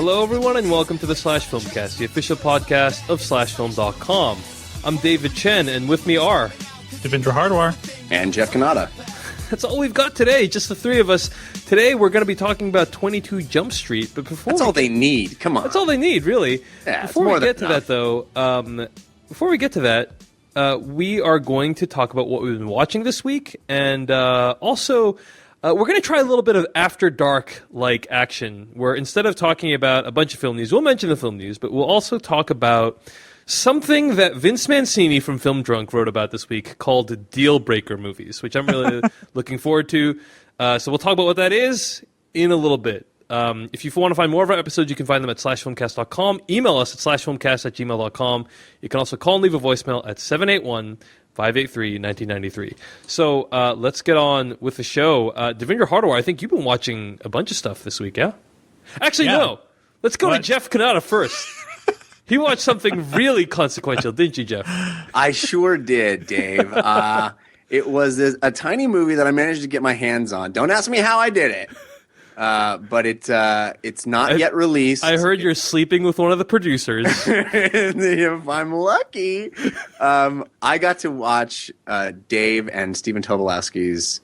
Hello, everyone, and welcome to the Slash Filmcast, the official podcast of SlashFilm.com. I'm David Chen, and with me are... Devindra Hardwar. And Jeff Kanata. That's all we've got today, just the three of us. Today, we're going to be talking about 22 Jump Street, but before... That's all they need, come on. That's all they need, really. Yeah, before we get to that, though, we are going to talk about what we've been watching this week, and also... we're going to try a little bit of After Dark-like action, where instead of talking about a bunch of film news, we'll mention the film news, but we'll also talk about something that Vince Mancini from Film Drunk wrote about this week called Deal Breaker movies, which I'm really looking forward to. So we'll talk about what that is in a little bit. If you want to find more of our episodes, you can find them at slashfilmcast.com. Email us at slashfilmcast@gmail.com. You can also call and leave a voicemail at 781-583-1993. So let's get on with the show. Devindra Hardwar, I think you've been watching a bunch of stuff this week, yeah? Actually, no. Let's go to Jeff Kanata first. He watched something really consequential, didn't you, Jeff? I sure did, Dave. It was a tiny movie that I managed to get my hands on. Don't ask me how I did it. But it's not yet released. I heard you're sleeping with one of the producers. If I'm lucky. I got to watch Dave and Stephen Tobolowsky's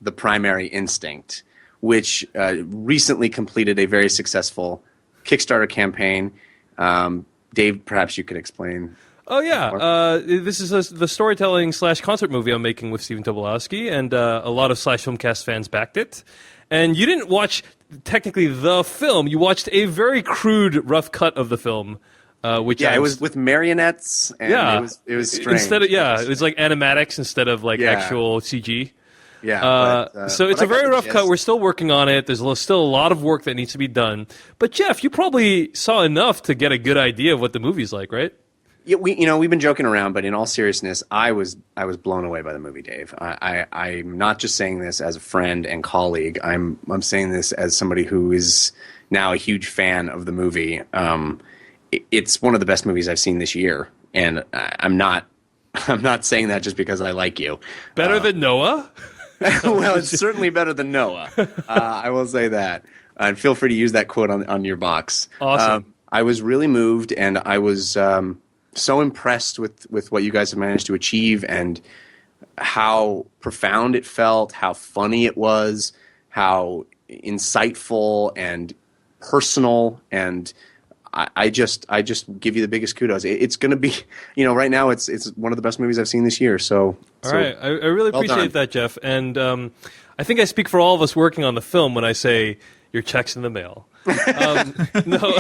The Primary Instinct, which recently completed a very successful Kickstarter campaign. Dave, perhaps you could explain. Oh, yeah. This is the storytelling / concert movie I'm making with Stephen Tobolowsky, and a lot of Slash Filmcast fans backed it. And you didn't watch, technically, the film. You watched a very crude, rough cut of the film. It was with marionettes, and it was strange. It was like animatics instead of actual CG. Yeah. So it's a very rough cut. We're still working on it. There's still a lot of work that needs to be done. But Jeff, you probably saw enough to get a good idea of what the movie's like, right? Yeah, we've been joking around, but in all seriousness, I was blown away by the movie, Dave. I'm not just saying this as a friend and colleague. I'm saying this as somebody who is now a huge fan of the movie. It's one of the best movies I've seen this year, and I'm not saying that just because I like you. Better than Noah? Well, it's certainly better than Noah. I will say that. And feel free to use that quote on your box. Awesome. I was really moved, and I was so impressed with what you guys have managed to achieve and how profound it felt, how funny it was, how insightful and personal, and I just give you the biggest kudos. It's going to be, right now it's one of the best movies I've seen this year. All right, I really appreciate that, Jeff, and I think I speak for all of us working on the film when I say your check's in the mail. No,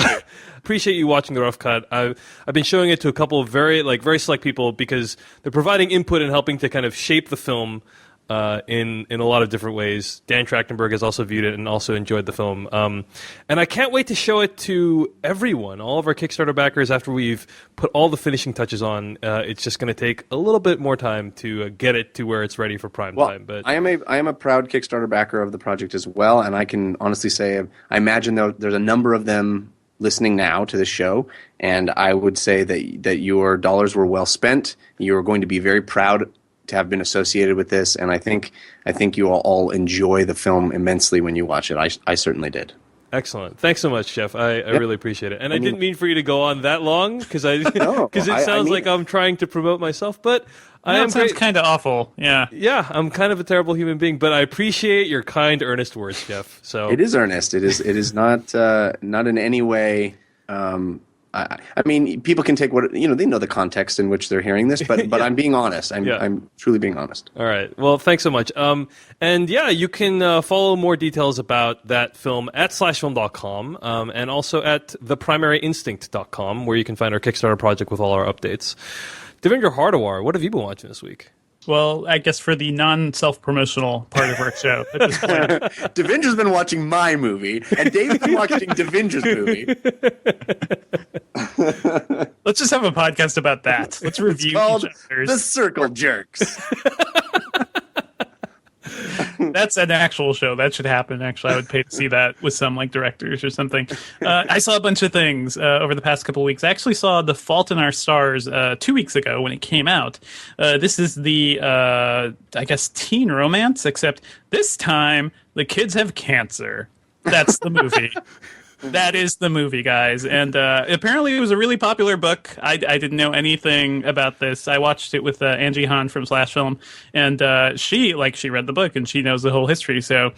appreciate you watching the rough cut. I've been showing it to a couple of very select people because they're providing input and helping to kind of shape the film in a lot of different ways. Dan Trachtenberg has also viewed it and also enjoyed the film. And I can't wait to show it to everyone, all of our Kickstarter backers, after we've put all the finishing touches on. It's just going to take a little bit more time to get it to where it's ready for prime time. But I am a proud Kickstarter backer of the project as well, and I can honestly say I imagine there's a number of them listening now to the show, and I would say that your dollars were well spent. You're going to be very proud to have been associated with this, and I think you all enjoy the film immensely when you watch it. I certainly did. Excellent. Thanks so much, Jeff. I really appreciate it. And I didn't mean for you to go on that long because it sounds like I'm trying to promote myself, but it sounds kind of awful. Yeah. Yeah, I'm kind of a terrible human being, but I appreciate your kind, earnest words, Jeff. So it is earnest. It is not in any way. I mean, people can take what they know the context in which they're hearing this, but I'm being honest. I'm truly being honest. All right. Well, thanks so much. And yeah, you can follow more details about that film at slashfilm.com and also at theprimaryinstinct.com, where you can find our Kickstarter project with all our updates. Devindra Hardwar, what have you been watching this week? Well, I guess for the non-self-promotional part of our show at this point. Devindra's been watching my movie, and David's been watching Devindra's movie. Let's just have a podcast about that. Let's review each other's. The Circle Jerks. That's an actual show. That should happen, actually. I would pay to see that with some directors or something. I saw a bunch of things over the past couple of weeks. I actually saw The Fault in Our Stars 2 weeks ago when it came out. This is the, I guess, teen romance, except this time the kids have cancer. That's the movie. That is the movie, guys. And apparently it was a really popular book. I didn't know anything about this. I watched it with Angie Hahn from Slash Film, and she read the book and she knows the whole history. So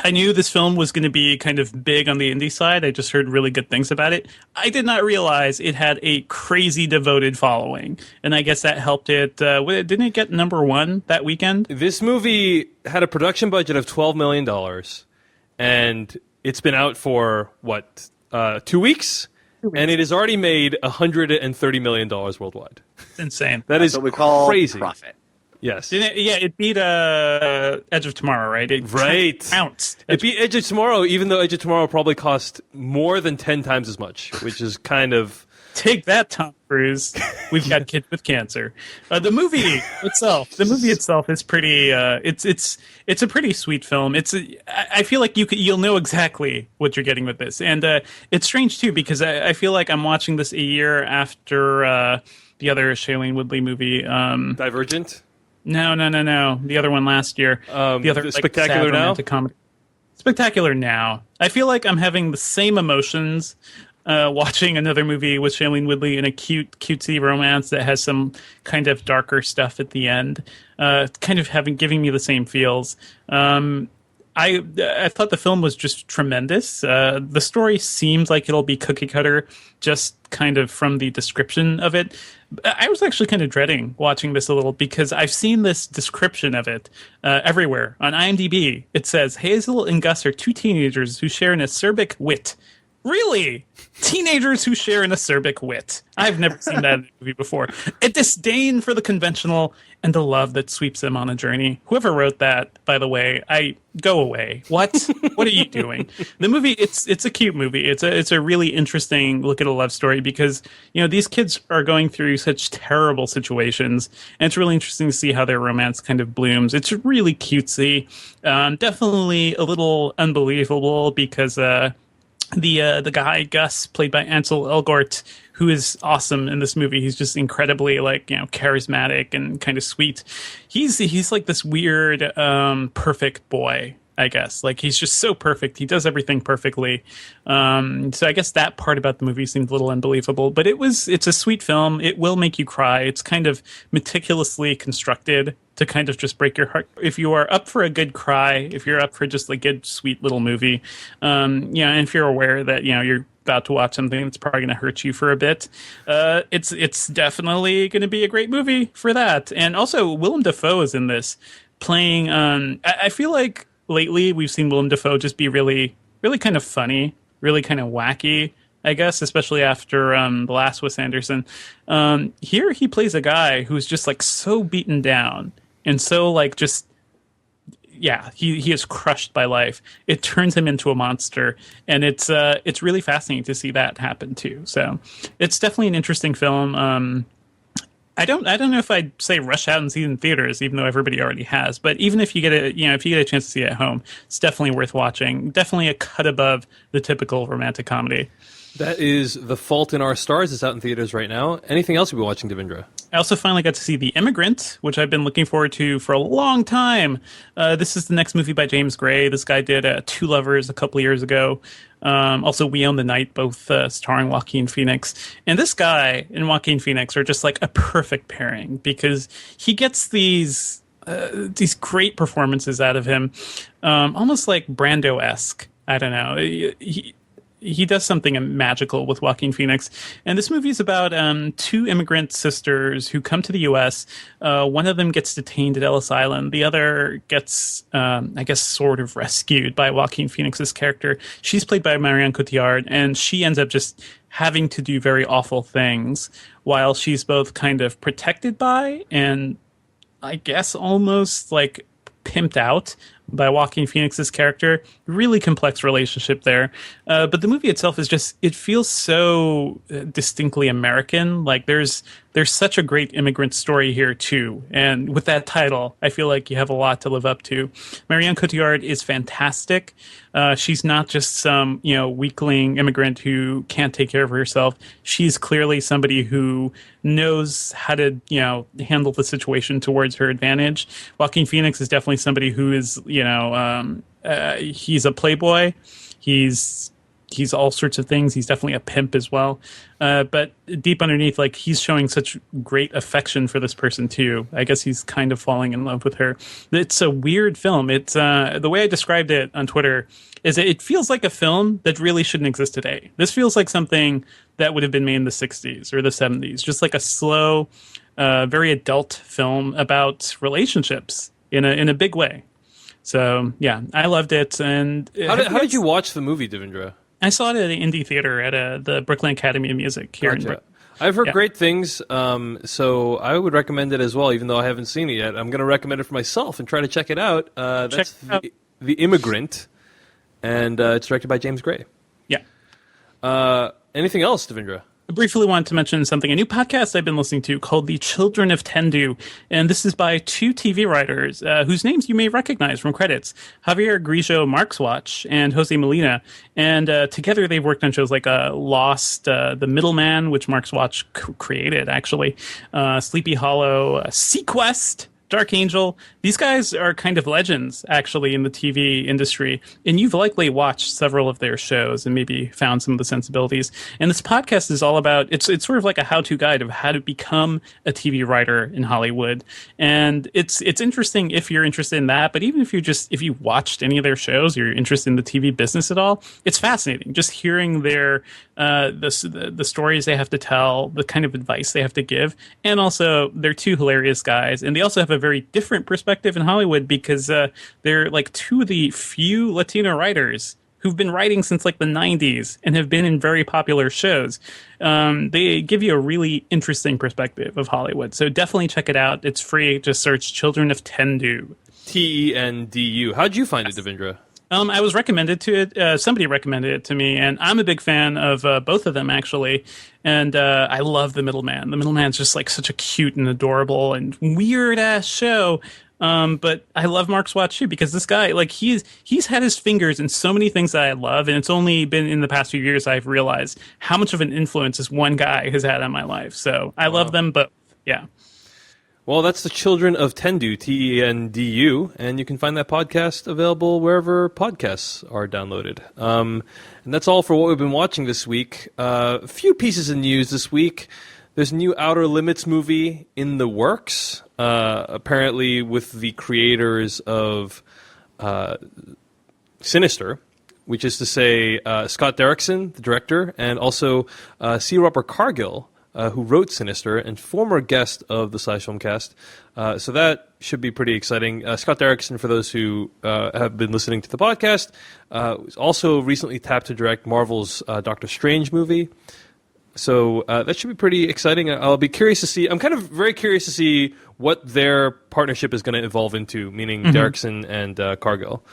I knew this film was going to be kind of big on the indie side. I just heard really good things about it. I did not realize it had a crazy devoted following. And I guess that helped it. Didn't it get #1 that weekend? This movie had a production budget of $12 million, and it's been out for, 2 weeks? And it has already made $130 million worldwide. It's insane. That is what we call crazy. profit. Yes. It beat Edge of Tomorrow, right? Right. Pounced. It beat Edge of Tomorrow, even though Edge of Tomorrow probably cost more than 10 times as much, which is kind of... Take that, Tom Cruise. We've got kids with cancer. The movie itself is pretty. It's a pretty sweet film. I feel like you'll know exactly what you're getting with this, and it's strange too because I feel like I'm watching this a year after the other Shailene Woodley movie, Divergent. No. The other one last year. The other Spectacular sad Now. romantic comedy. Spectacular Now. I feel like I'm having the same emotions watching another movie with Shailene Woodley in a cutesy romance that has some kind of darker stuff at the end, kind of giving me the same feels. I thought the film was just tremendous. The story seems like it'll be cookie cutter, just kind of from the description of it. I was actually kind of dreading watching this a little because I've seen this description of it everywhere. On IMDb, it says, Hazel and Gus are two teenagers who share an acerbic wit. Really? Teenagers who share an acerbic wit. I've never seen that in a movie before. A disdain for the conventional and the love that sweeps them on a journey. Whoever wrote that, by the way, go away. What? What are you doing? The movie, it's a cute movie. It's a really interesting look at a love story because, these kids are going through such terrible situations, and it's really interesting to see how their romance kind of blooms. It's really cutesy. Definitely a little unbelievable because the guy Gus, played by Ansel Elgort, who is awesome in this movie. He's just incredibly charismatic and kind of sweet. He's like this weird perfect boy, I guess. Like he's just so perfect. He does everything perfectly. So I guess that part about the movie seemed a little unbelievable, but it's a sweet film. It will make you cry. It's kind of meticulously constructed to kind of just break your heart. If you are up for a good cry, if you're up for just a good, sweet little movie, and if you're aware that, you're about to watch something that's probably going to hurt you for a bit, it's definitely going to be a great movie for that. And also, Willem Dafoe is in this, playing, I feel like lately we've seen Willem Dafoe just be really, really kind of funny, really kind of wacky, I guess, especially after the last Wes Anderson. Here he plays a guy who's just so beaten down and so he is crushed by life. It turns him into a monster, and it's really fascinating to see that happen too. So it's definitely an interesting film. I don't know if I'd say rush out and see it in theaters, even though everybody already has. But even if you get a chance to see it at home, it's definitely worth watching. Definitely a cut above the typical romantic comedy. That is The Fault in Our Stars. It's out in theaters right now. Anything else you've been watching, Devindra? I also finally got to see The Immigrant, which I've been looking forward to for a long time. This is the next movie by James Gray. This guy did Two Lovers a couple of years ago. Also, We Own the Night, both starring Joaquin Phoenix. And this guy and Joaquin Phoenix are just a perfect pairing because he gets these great performances out of him, almost like Brando-esque. I don't know. He does something magical with Joaquin Phoenix. And this movie is about two immigrant sisters who come to the U.S. One of them gets detained at Ellis Island. The other gets, I guess, sort of rescued by Joaquin Phoenix's character. She's played by Marion Cotillard, and she ends up just having to do very awful things while she's both kind of protected by and I guess almost pimped out by Joaquin Phoenix's character. Really complex relationship there. But the movie itself is it feels so distinctly American. There's such a great immigrant story here too. And with that title, I feel like you have a lot to live up to. Marion Cotillard is fantastic. She's not just some, weakling immigrant who can't take care of herself. She's clearly somebody who knows how to, handle the situation towards her advantage. Joaquin Phoenix is definitely somebody who is, he's a playboy. He's he's all sorts of things. He's definitely a pimp as well. But deep underneath, like, he's showing such great affection for this person too. I guess he's kind of falling in love with her. It's a weird film. It's the way I described it on Twitter is it feels like a film that really shouldn't exist today. This feels like something that would have been made in the 60s or the 70s, just like a slow, very adult film about relationships in a big way. So yeah, I loved it. And how did you watch the movie, Devindra? I saw it at an indie theater at the Brooklyn Academy of Music here in Brooklyn. I've heard great things, so I would recommend it as well, even though I haven't seen it yet. I'm going to recommend it for myself and try to check it out. That's The Immigrant, and it's directed by James Gray. Yeah. Anything else, Devindra? I briefly wanted to mention something, a new podcast I've been listening to called The Children of Tendu. And this is by two TV writers whose names you may recognize from credits. Javier Grillo Marxwatch and Jose Molina. And together they've worked on shows like Lost, The Middleman, which Marxwatch created, actually. Sleepy Hollow, Sequest, Dark Angel. These guys are kind of legends, actually, in the TV industry. And you've likely watched several of their shows and maybe found some of the sensibilities. And this podcast is all about, it's sort of like a how-to guide of how to become a TV writer in Hollywood. And it's interesting if you're interested in that. But even if you watched any of their shows, or you're interested in the TV business at all, it's fascinating. Just hearing their the stories they have to tell, the kind of advice they have to give. And also, they're two hilarious guys. And they also have a very different perspective in Hollywood because they're like two of the few Latino writers who've been writing since like the 90s and have been in very popular shows. They give you a really interesting perspective of Hollywood. So definitely check it out. It's free. Just search Children of Tendu. Tendu. How'd you find it, Devindra? I was recommended to it. Somebody recommended it to me, and I'm a big fan of both of them, actually. And I love The Middleman. The Middleman's just like such a cute and adorable and weird-ass show. But I love Marxwatch, too, because this guy, like, he's had his fingers in so many things that I love, and it's only been in the past few years I've realized how much of an influence this one guy has had on my life. So I love them, but yeah. Well, that's The Children of Tendu, Tendu, and you can find that podcast available wherever podcasts are downloaded. And that's all for what we've been watching this week. A few pieces of news this week. There's a new Outer Limits movie in the works, apparently with the creators of Sinister, which is to say Scott Derrickson, the director, and also C. Robert Cargill, who wrote Sinister and former guest of the Filmcast. So that should be pretty exciting. Scott Derrickson, for those who have been listening to the podcast, was also recently tapped to direct Marvel's Doctor Strange movie. So that should be pretty exciting. I'll be curious to see. I'm kind of very curious to see what their partnership is going to evolve into, meaning Derrickson and Cargill.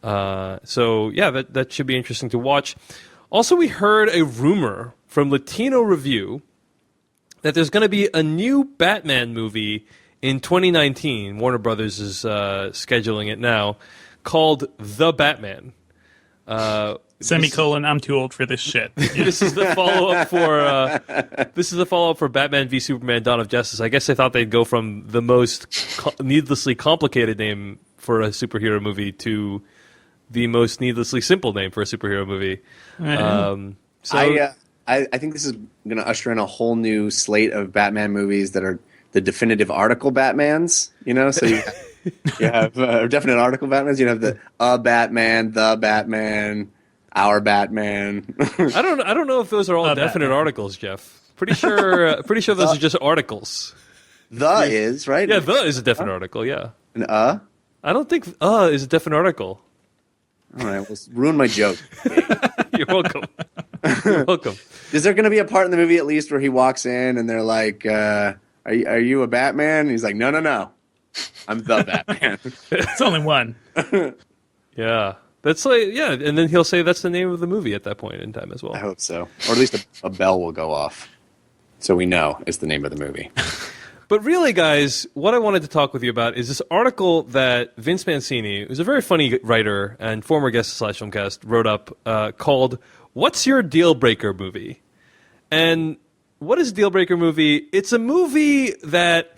So yeah, that should be interesting to watch. Also, we heard a rumor from Latino Review that there's going to be a new Batman movie in 2019. Warner Brothers is scheduling it now, called The Batman. Semicolon, I'm too old for this shit. This is the follow-up for Batman v Superman: Dawn of Justice. I guess they thought they'd go from the most needlessly complicated name for a superhero movie to the most needlessly simple name for a superhero movie. I think this is going to usher in a whole new slate of Batman movies that are the definitive article Batmans. You know, so you have definite article Batmans. You have the Batman, the Batman, our Batman. I don't know if those are all definite Batman. Articles, Jeff. Pretty sure those are just articles. The is right. Yeah, the is a definite article. Yeah. An I don't think is a definite article. All right, well, ruin my joke. You're welcome. You're welcome. Is there going to be a part in the movie at least where he walks in and they're like, "Are you a Batman?" And he's like, "No, I'm the Batman." It's only one. Yeah, that's like and then he'll say that's the name of the movie at that point in time as well. I hope so, or at least a bell will go off, so we know it's the name of the movie. But really, guys, what I wanted to talk with you about is this article that Vince Mancini, who's a very funny writer and former guest of Filmcast, wrote up called "What's Your Deal Breaker Movie?" And what is a deal breaker movie? It's a movie that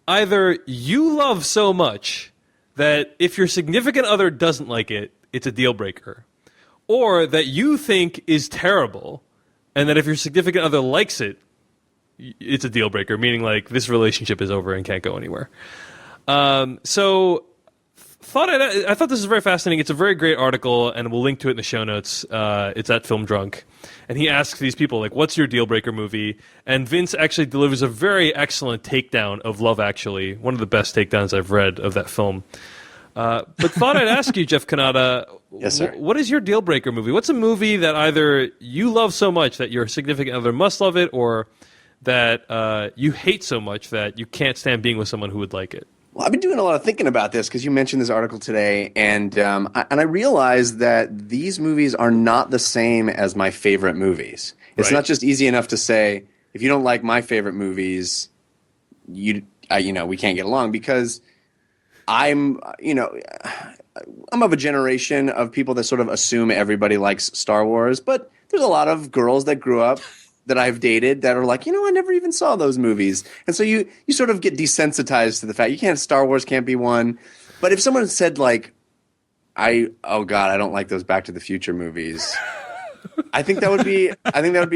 either you love so much that if your significant other doesn't like it, it's a deal breaker. or that you think is terrible, and that if your significant other likes it, it's a deal breaker, meaning like this relationship is over and can't go anywhere. So I thought this was very fascinating. It's a very great article, and we'll link to it in the show notes. It's at Film Drunk. And he asks these people, like, what's your deal breaker movie? And Vince actually delivers a very excellent takedown of Love Actually, one of the best takedowns I've read of that film. But thought I'd ask you, Jeff Kanata, yes, sir. What is your deal breaker movie? What's a movie that either you love so much that your significant other must love it, or that you hate so much that you can't stand being with someone who would like it? Well, I've been doing a lot of thinking about this because you mentioned this article today, and I realized that these movies are not the same as my favorite movies. It's not just easy enough to say, if you don't like my favorite movies, we can't get along, because I'm of a generation of people that sort of assume everybody likes Star Wars, but there's a lot of girls that grew up that I've dated that are like, I never even saw those movies. And so you sort of get desensitized to the fact Star Wars can't be one. But if someone said like, I don't like those Back to the Future movies, I think that would be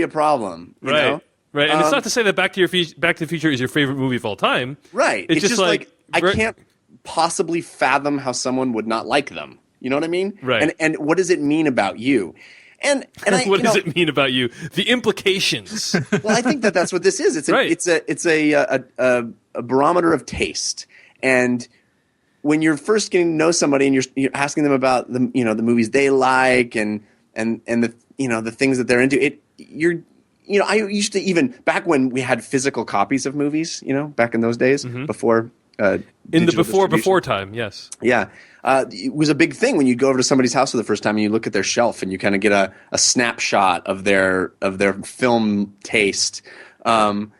a problem. You know? Right. And it's not to say that Back to the Future is your favorite movie of all time. Right. It's just like I can't possibly fathom how someone would not like them. You know what I mean? Right. And what does it mean about you? And what does it mean about you? The implications. Well, I think that's what this is. It's a barometer of taste. And when you're first getting to know somebody and you're asking them about the movies they like and the things that they're into, I used to, even back when we had physical copies of movies, back in those days, before in the before time, yes. Yeah. It was a big thing when you go over to somebody's house for the first time and you look at their shelf and you kind of get a snapshot of their film taste. But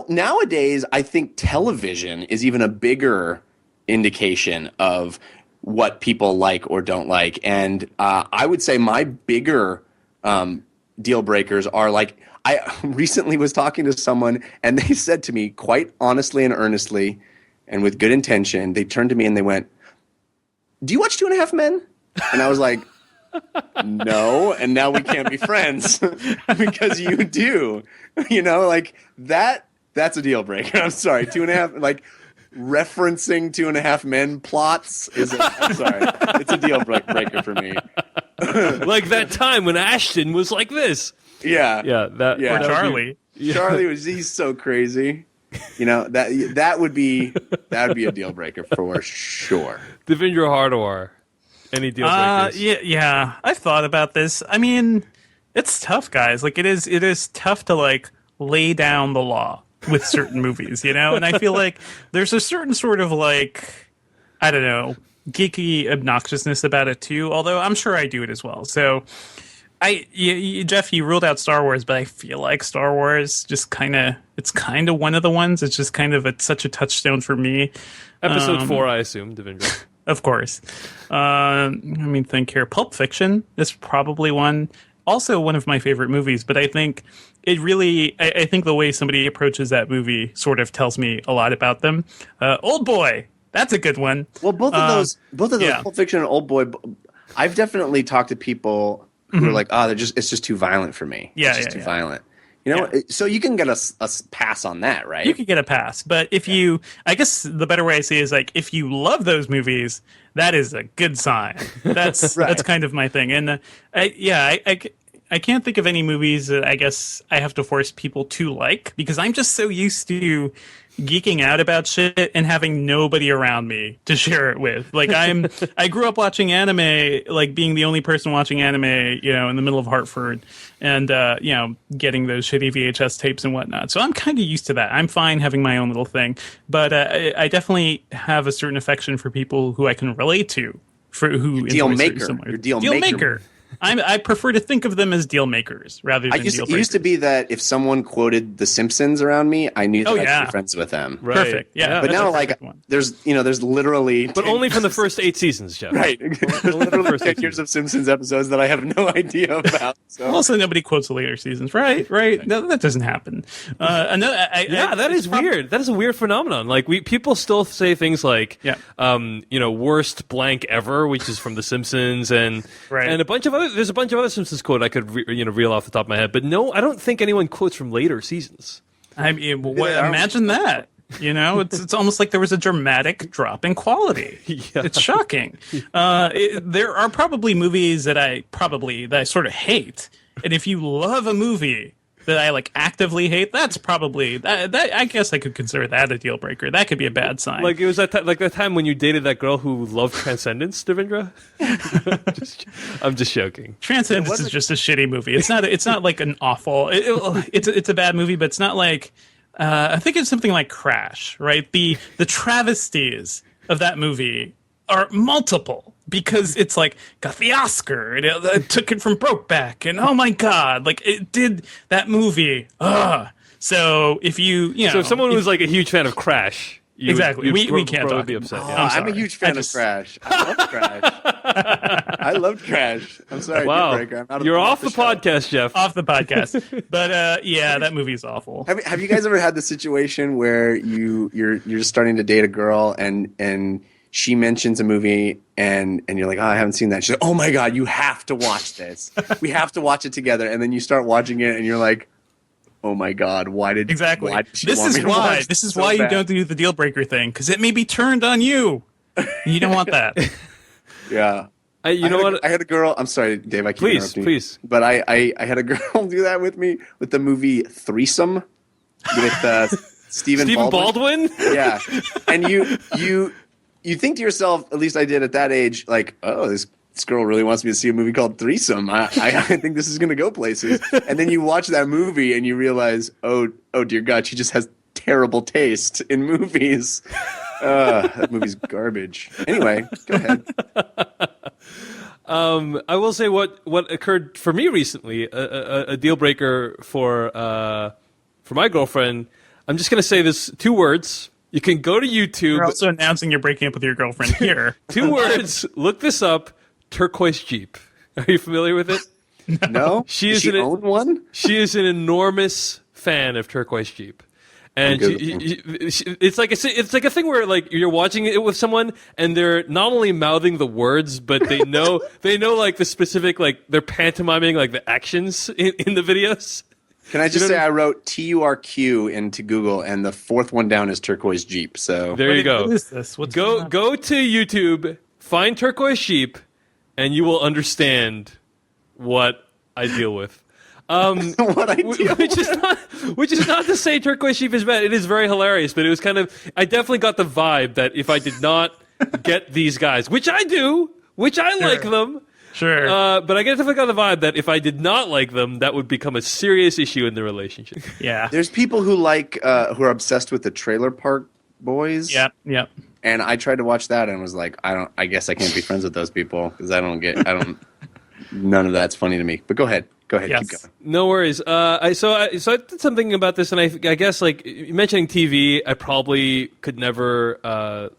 nowadays I think television is even a bigger indication of what people like or don't like. And I would say my bigger deal breakers are like, I recently was talking to someone and they said to me quite honestly and earnestly and with good intention, they turned to me and they went, "Do you watch 2.5 Men?" And I was like, "No," and now we can't be friends because you do. Like that's a deal breaker. I'm sorry. 2.5, like referencing 2.5 Men plots I'm sorry. It's a deal breaker for me. Like that time when Ashton was like this. Yeah. Or Charlie. He's so crazy. That would be a deal breaker for sure. Devindra Hardawar, any deal breakers? Yeah. I've thought about this. I mean, it's tough, guys. Like it is tough to like lay down the law with certain movies, And I feel like there's a certain sort of like, I don't know, geeky obnoxiousness about it too. Although I'm sure I do it as well. So. Jeff, you ruled out Star Wars, but I feel like Star Wars it's kind of one of the ones. It's just kind of such a touchstone for me. Episode 4, I assume, Devindra. Of course. Think here. Pulp Fiction is probably one. Also one of my favorite movies, but I think it really, I think the way somebody approaches that movie sort of tells me a lot about them. Old Boy, that's a good one. Well, both of those, Pulp Fiction and Old Boy, I've definitely talked to people who are like, it's just too violent for me. Yeah, it's just too violent. So you can get a pass on that, right? You could get a pass, but if I guess the better way I see it is like, if you love those movies, that is a good sign. That's that's kind of my thing. And I can't think of any movies that I guess I have to force people to like, because I'm just so used to geeking out about shit and having nobody around me to share it with. Like I grew up watching anime, like being the only person watching anime, in the middle of Hartford, and getting those shitty VHS tapes and whatnot. So I'm kind of used to that. I'm fine having my own little thing, but I definitely have a certain affection for people who I can relate to, for who deal enjoy maker. similar. Your deal maker. I prefer to think of them as deal makers rather than deal breakers. It used to be that if someone quoted The Simpsons around me, I knew that I could be friends with them. Right. Perfect. Yeah. But now, like, there's literally... But only from the first 8 seasons, Jeff. Right. There's literally 10 years of Simpsons episodes that I have no idea about. So. Also, nobody quotes the later seasons. Right. No, that doesn't happen. That is weird. That is a weird phenomenon. Like, people still say things like, worst blank ever, which is from The Simpsons, and a bunch of other. There's a bunch of other Simpsons quote I could reel off the top of my head, but no, I don't think anyone quotes from later seasons. I mean, imagine that. It's almost like there was a dramatic drop in quality. Yeah. It's shocking. There are probably movies that I sort of hate, and if you love a movie that I like actively hate, that's probably that. I guess I could consider that a deal breaker. That could be a bad sign. Like it was that time when you dated that girl who loved Transcendence, Devindra. I'm just joking. Transcendence is just a shitty movie. It's not like an awful. It's a bad movie, but it's not like. I think it's something like Crash, right? The travesties of that movie are multiple. Because it's like got the Oscar, and it took it from Brokeback, and oh my god, like it did that movie. So if so if someone was like a huge fan of Crash, we can't talk. Be upset. I'm a huge fan of Crash. I love Crash. I loved Crash. I'm sorry, wow. I'm out of You're off the podcast, Jeff. Off the podcast. But that movie is awful. Have you guys ever had the situation where you're just starting to date a girl and she mentions a movie and you're like, I haven't seen that. She's like, oh my God, you have to watch this. We have to watch it together. And then you start watching it and you're like, oh my God, why did she This is why you don't do the deal breaker thing, because it may be turned on you. You don't want that. Yeah. What? I had a girl. I'm sorry, Dave. I keep interrupting. Please. But I had a girl do that with me with the movie Threesome with Stephen Baldwin. Yeah, and you think to yourself, at least I did at that age, like, oh, this girl really wants me to see a movie called Threesome. I think this is going to go places. And then you watch that movie and you realize, oh dear God, she just has terrible taste in movies. That movie's garbage. Anyway, go ahead. I will say what occurred for me recently, a deal breaker for my girlfriend. I'm just going to say this 2 words. You can go to YouTube. You're also announcing you're breaking up with your girlfriend here. 2 words. Look this up. Turquoise Jeep. Are you familiar with it? No. She own one? She is an enormous fan of Turquoise Jeep. And it's like a thing where like you're watching it with someone and they're not only mouthing the words, but they know like the specific, like they're pantomiming like the actions in the videos. Can I just say I wrote TURQ into Google, and the 4th one down is Turquoise Jeep. So there you go. What is this? Go to YouTube, find Turquoise Jeep, and you will understand what I deal with. What I deal which is not to say Turquoise Jeep is bad. It is very hilarious, but it was I definitely got the vibe that if I did not get these guys, which I do, which I like them. Sure. But I definitely got the vibe that if I did not like them, that would become a serious issue in the relationship. Yeah. There's people who who are obsessed with the Trailer Park Boys. Yep. And I tried to watch that and was like, I guess I can't be friends with those people because none of that's funny to me. But go ahead. Yes. Keep going. No worries. I did something about this, and I guess like mentioning TV, I probably could never,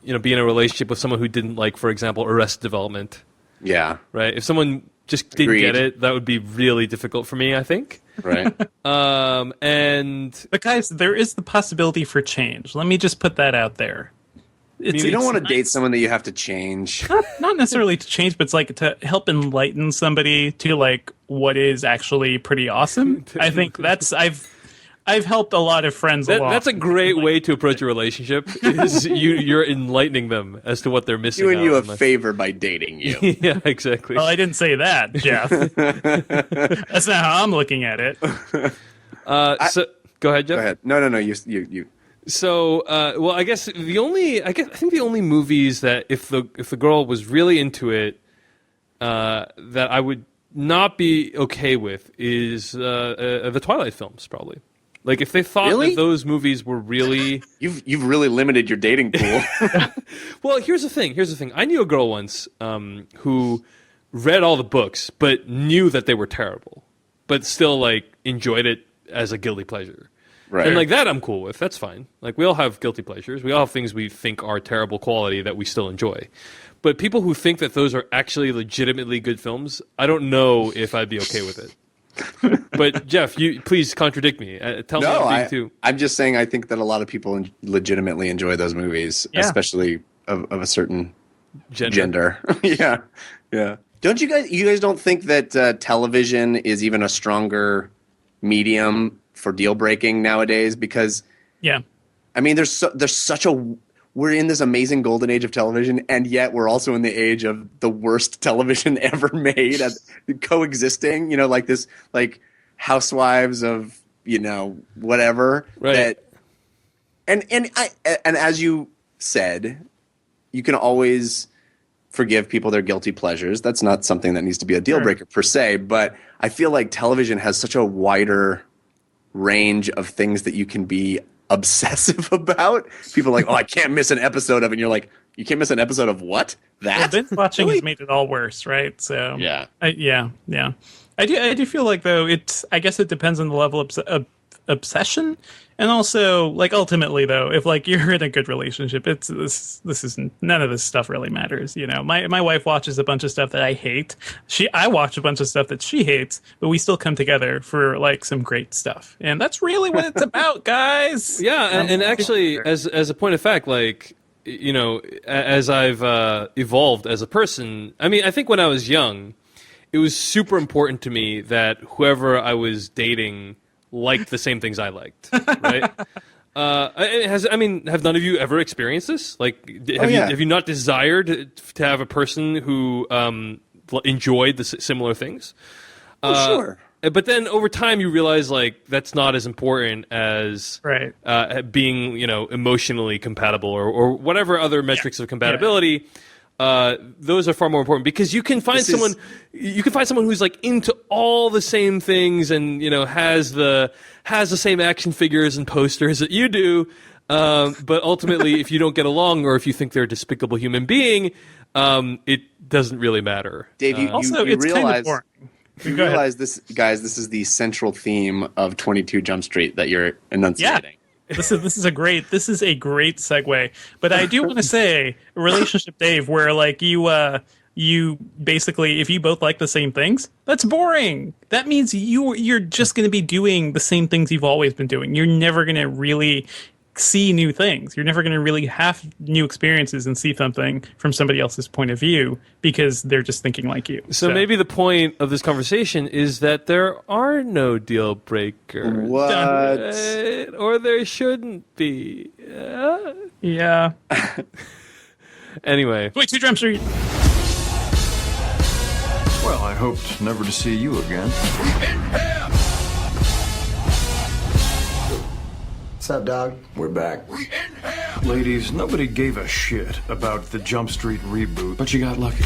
be in a relationship with someone who didn't like, for example, Arrested Development. Yeah. Right. If someone just didn't get it, that would be really difficult for me, I think. Right. But guys, there is the possibility for change. Let me just put that out there. You don't want to date someone that you have to change. Not necessarily to change, but it's like to help enlighten somebody to like what is actually pretty awesome. I think I've helped a lot of friends along. That's a great way to approach a relationship. Is you're enlightening them as to what they're missing. Doing you a favor by dating you. Yeah, exactly. Well, I didn't say that, Jeff. That's not how I'm looking at it. So go ahead, Jeff. Go ahead. No. You. So, I guess I think the only movies that if the girl was really into it, that I would not be okay with is the Twilight films, probably. Like if they thought that those movies were really, you've really limited your dating pool. Well, here's the thing. I knew a girl once who read all the books, but knew that they were terrible, but still like enjoyed it as a guilty pleasure. Right. And like that I'm cool with. That's fine. Like we all have guilty pleasures. We all have things we think are terrible quality that we still enjoy. But people who think that those are actually legitimately good films, I don't know if I'd be okay with it. But Jeff, you please contradict me. Tell me I'm being too. I'm just saying I think that a lot of people legitimately enjoy those movies, especially of a certain gender. Yeah. Don't you guys don't think that television is even a stronger medium for deal breaking nowadays? Because I mean, we're in this amazing golden age of television, and yet we're also in the age of the worst television ever made, coexisting. You know, like this, like Housewives of whatever. Right. And as you said, you can always forgive people their guilty pleasures. That's not something that needs to be a deal breaker per se, but I feel like television has such a wider range of things that you can be obsessive about. People are like, oh, I can't miss an episode of it. And you're like, you can't miss an episode of what? That? Well, binge watching has made it all worse, right? So yeah. I do feel like, though, I guess it depends on the level of obsession, and also like ultimately, though, if like you're in a good relationship, this is none of this stuff really matters. My wife watches a bunch of stuff that I hate. I watch a bunch of stuff that she hates, but we still come together for like some great stuff, and that's really what it's about, guys. Yeah, and actually, as a point of fact, like as I've evolved as a person, I mean, I think when I was young, it was super important to me that whoever I was dating liked the same things I liked, right? Have none of you ever experienced this? Like, have you not desired to have a person who enjoyed the similar things? Sure. But then over time you realize like that's not as important as being emotionally compatible or whatever other metrics of compatibility. Those are far more important because you can find someone who's like into all the same things and has the same action figures and posters that you do, but ultimately if you don't get along or if you think they're a despicable human being, it doesn't really matter. Dave, you it's realize, kind of boring. You realize this, guys, this is the central theme of 22 Jump Street that you're enunciating. This is a great segue, but I do want to say relationship, Dave, where like you basically, if you both like the same things, that's boring. That means you're just going to be doing the same things you've always been doing. You're never going to really see new things. You're never going to really have new experiences and see something from somebody else's point of view because they're just thinking like you. So maybe the point of this conversation is that there are no deal breakers. What? Or there shouldn't be. Yeah. Anyway. 22 Jump Street. Well, I hoped never to see you again. What's up, dog? We're back. Ladies, nobody gave a shit about the Jump Street reboot, but you got lucky.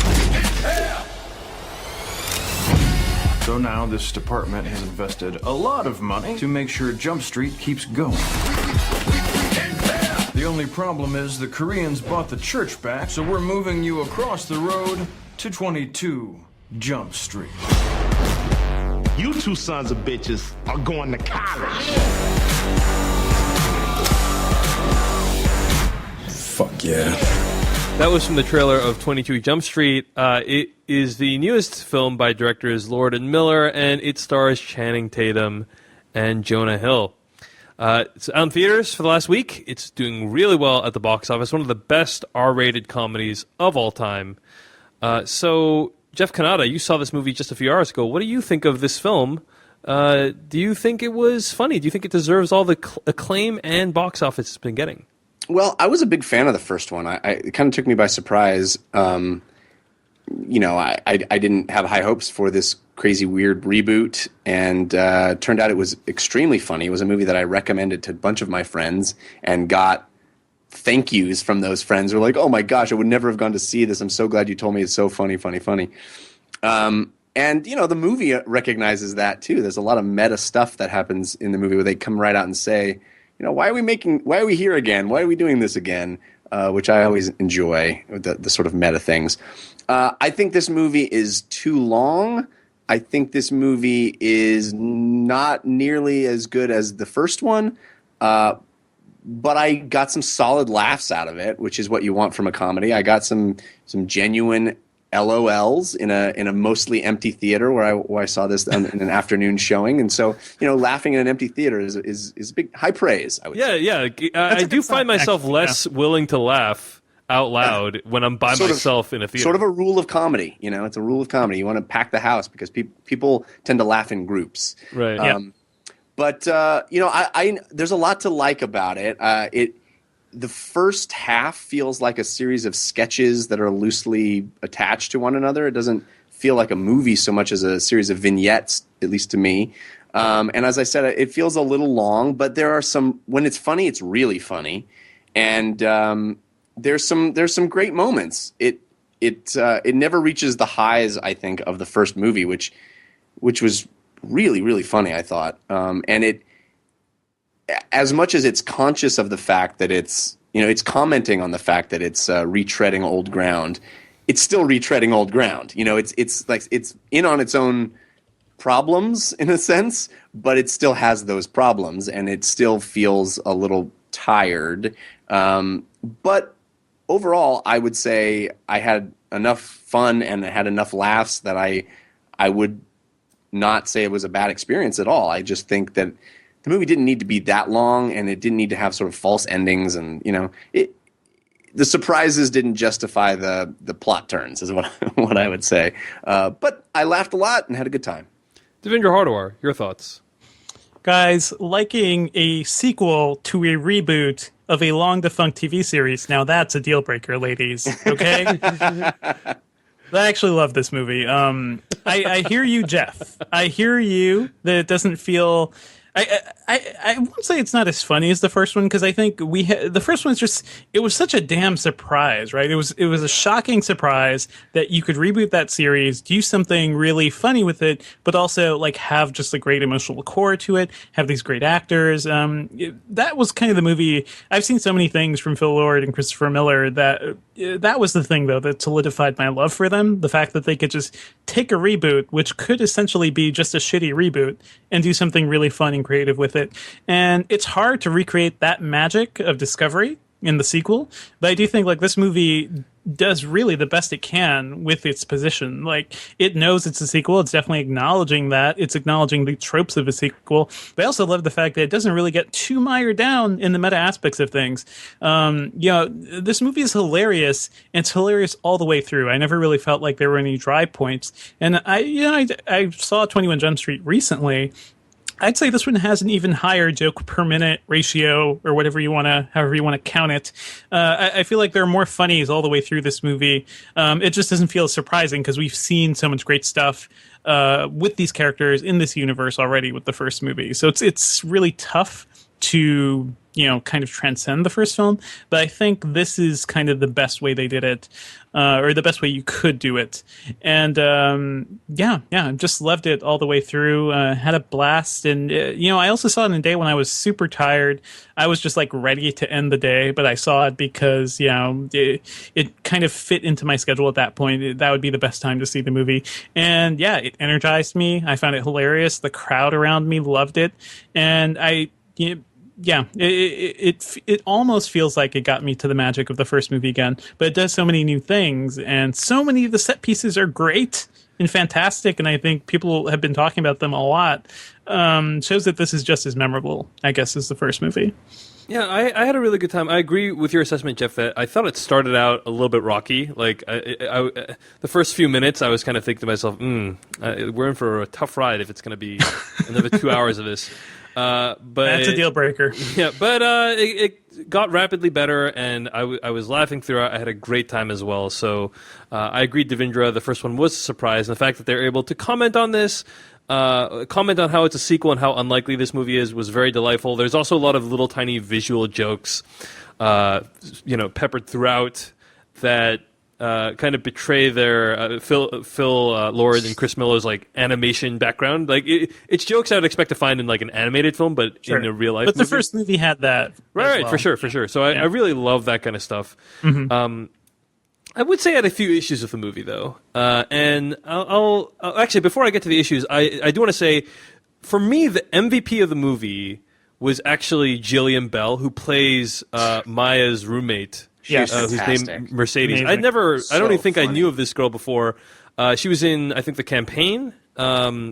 So now this department has invested a lot of money to make sure Jump Street keeps going. The only problem is the Koreans bought the church back, so we're moving you across the road to 22 Jump Street. You two sons of bitches are going to college. Fuck yeah. That was from the trailer of 22 Jump Street. It is the newest film by directors Lord and Miller, and it stars Channing Tatum and Jonah Hill. It's out in theaters for the last week. It's doing really well at the box office. One of the best R-rated comedies of all time. So, Jeff Kanata, you saw this movie just a few hours ago. What do you think of this film? Do you think it was funny? Do you think it deserves all the acclaim and box office it's been getting? Well, I was a big fan of the first one. It kind of took me by surprise. I didn't have high hopes for this crazy, weird reboot, and turned out it was extremely funny. It was a movie that I recommended to a bunch of my friends and got thank yous from those friends who were like, oh my gosh, I would never have gone to see this. I'm so glad you told me it's so funny, funny, funny. And, the movie recognizes that too. There's a lot of meta stuff that happens in the movie where they come right out and say, why are we here again? Why are we doing this again? Which I always enjoy, the sort of meta things. I think this movie is too long. I think this movie is not nearly as good as the first one, but I got some solid laughs out of it, which is what you want from a comedy. I got some genuine LOLs in a mostly empty theater where I saw this in an afternoon showing, and so laughing in an empty theater is big high praise. I would say. Yeah. I do find myself less willing to laugh out loud when I'm by myself in a theater. Sort of a rule of comedy, it's a rule of comedy. You want to pack the house because people tend to laugh in groups, right? But I there's a lot to like about it. The first half feels like a series of sketches that are loosely attached to one another. It doesn't feel like a movie so much as a series of vignettes, at least to me. And as I said, it feels a little long, but there are some. When it's funny, it's really funny, and there's some great moments. It never reaches the highs, I think, of the first movie, which was really, really funny, I thought. And it, as much as it's conscious of the fact that it's commenting on the fact that it's retreading old ground, it's still retreading old ground. It's like it's in on its own problems in a sense, but it still has those problems, and it still feels a little tired. But overall, I would say I had enough fun and had enough laughs that I would not say it was a bad experience at all. I just think that the movie didn't need to be that long, and it didn't need to have sort of false endings, and the surprises didn't justify the plot turns, is what I would say. But I laughed a lot and had a good time. Devindra Hardawar, your thoughts? Guys, liking a sequel to a reboot of a long-defunct TV series, now that's a deal breaker, ladies, okay? I actually love this movie. I hear you, Jeff. I hear you that it doesn't feel... I won't say it's not as funny as the first one, because I think the first one's just, it was such a damn surprise, right? It was a shocking surprise that you could reboot that series, do something really funny with it, but also like have just a great emotional core to it, have these great actors. That was kind of the movie. I've seen so many things from Phil Lord and Christopher Miller that was the thing, though, that solidified my love for them. The fact that they could just take a reboot, which could essentially be just a shitty reboot, and do something really fun and creative with it. And it's hard to recreate that magic of Discovery in the sequel, but I do think like this movie does really the best it can with its position. Like, it knows it's a sequel. It's definitely acknowledging that. It's acknowledging the tropes of a sequel. But I also love the fact that it doesn't really get too mired down in the meta aspects of things. This movie is hilarious, and it's hilarious all the way through. I never really felt like there were any dry points. And I saw 21 Jump Street recently. I'd say this one has an even higher joke per minute ratio, or however you want to count it. I feel like there are more funnies all the way through this movie. It just doesn't feel surprising because we've seen so much great stuff with these characters in this universe already with the first movie. So it's really tough to kind of transcend the first film, but I think this is kind of the best way they did it, or the best way you could do it. And just loved it all the way through. Had a blast, and I also saw it in a day when I was super tired. I was just like ready to end the day, but I saw it because it kind of fit into my schedule at that point. That would be the best time to see the movie, and it energized me. I found it hilarious. The crowd around me loved it, and it almost feels like it got me to the magic of the first movie again, but it does so many new things, and so many of the set pieces are great and fantastic, and I think people have been talking about them a lot. Shows that this is just as memorable, I guess, as the first movie. Yeah, I had a really good time. I agree with your assessment, Jeff, that I thought it started out a little bit rocky. Like, the first few minutes, I was kind of thinking to myself, we're in for a tough ride if it's going to be another 2 hours of this. But that's a deal breaker. Yeah, but it got rapidly better, and I was laughing throughout. I had a great time as well. So I agree, Devindra. The first one was a surprise, and the fact that they're able to comment on this, comment on how it's a sequel and how unlikely this movie is, was very delightful. There's also a lot of little tiny visual jokes, peppered throughout that kind of betray their Phil Lord and Chris Miller's like animation background. Like it's jokes I would expect to find in like an animated film, but in a real life. But movie. the first movie had that, right? well. For sure. So I really love that kind of stuff. Mm-hmm. I would say I had a few issues with the movie, though. And I'll actually, before I get to the issues, I do want to say, for me, the MVP of the movie was actually Jillian Bell, who plays Maya's roommate, who's named Mercedes. Amazing. I don't even think funny. I knew of this girl before. She was in, I think, The Campaign,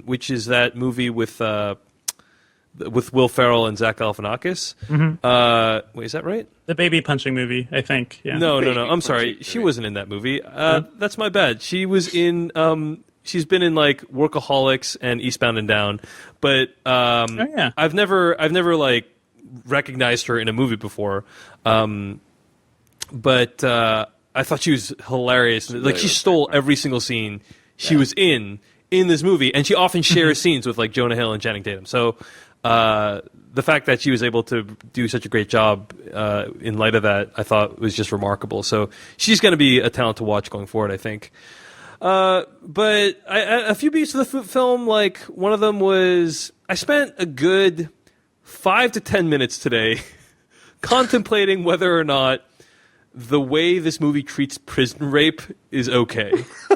which is that movie with Will Ferrell and Zach Galifianakis. Wait, is that right? The baby punching movie, I think. Yeah. No. I'm sorry. She wasn't in that movie. That's my bad. She was in. She's been in like Workaholics and Eastbound and Down, but I've never like recognized her in a movie before. But I thought she was hilarious. Like she stole every single scene she was in this movie, and she often shares scenes with like Jonah Hill and Channing Tatum. So the fact that she was able to do such a great job in light of that, I thought was just remarkable. So she's going to be a talent to watch going forward, I think. But a few beats of the film, like one of them was I spent a good 5 to 10 minutes today contemplating whether or not the way this movie treats prison rape is okay.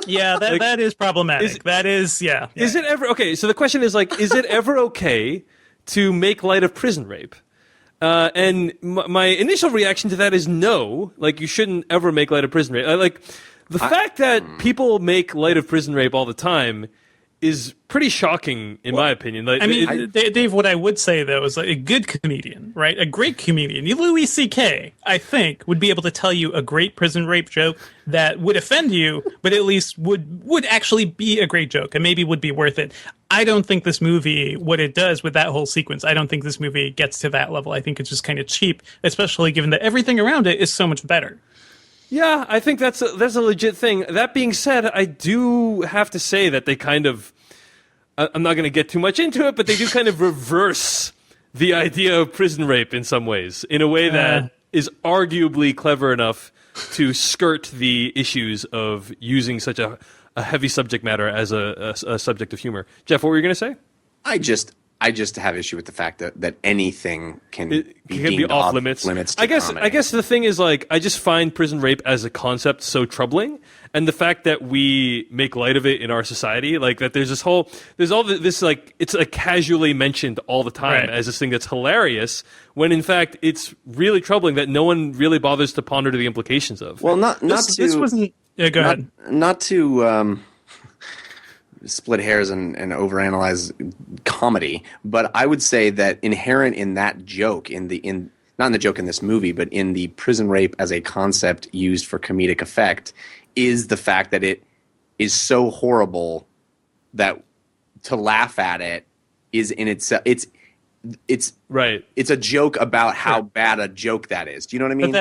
Yeah, that is problematic. Is it ever okay? So the question is like, is it ever okay to make light of prison rape? And my initial reaction to that is no. Like, you shouldn't ever make light of prison rape. Like, the fact that people make light of prison rape all the time is pretty shocking, in my opinion. Like, I mean, Dave, what I would say, though, is like a good comedian, right? A great comedian. Louis C.K., I think, would be able to tell you a great prison rape joke that would offend you, but at least would actually be a great joke and maybe would be worth it. I don't think this movie, what it does with that whole sequence, I don't think this movie gets to that level. I think it's just kind of cheap, especially given that everything around it is so much better. Yeah, I think that's a legit thing. That being said, I do have to say that they kind of, I'm not going to get too much into it, but they do kind of reverse the idea of prison rape in some ways, in a way that is arguably clever enough to skirt the issues of using such a heavy subject matter as a subject of humor. Jeff, what were you going to say? I just have issue with the fact that anything can be off limits. To I guess comedy. The thing is, like, I just find prison rape as a concept so troubling, and the fact that we make light of it in our society, like that there's all this like it's like casually mentioned all the time as this thing that's hilarious, when in fact it's really troubling that no one really bothers to ponder the implications of. Well, This wasn't. Yeah, go ahead. Not to split hairs and overanalyze comedy, but I would say that inherent in that joke, not in the joke in this movie, but in the prison rape as a concept used for comedic effect, is the fact that it is so horrible that to laugh at it is in itself. It's right. It's a joke about how bad a joke that is. Do you know what I mean?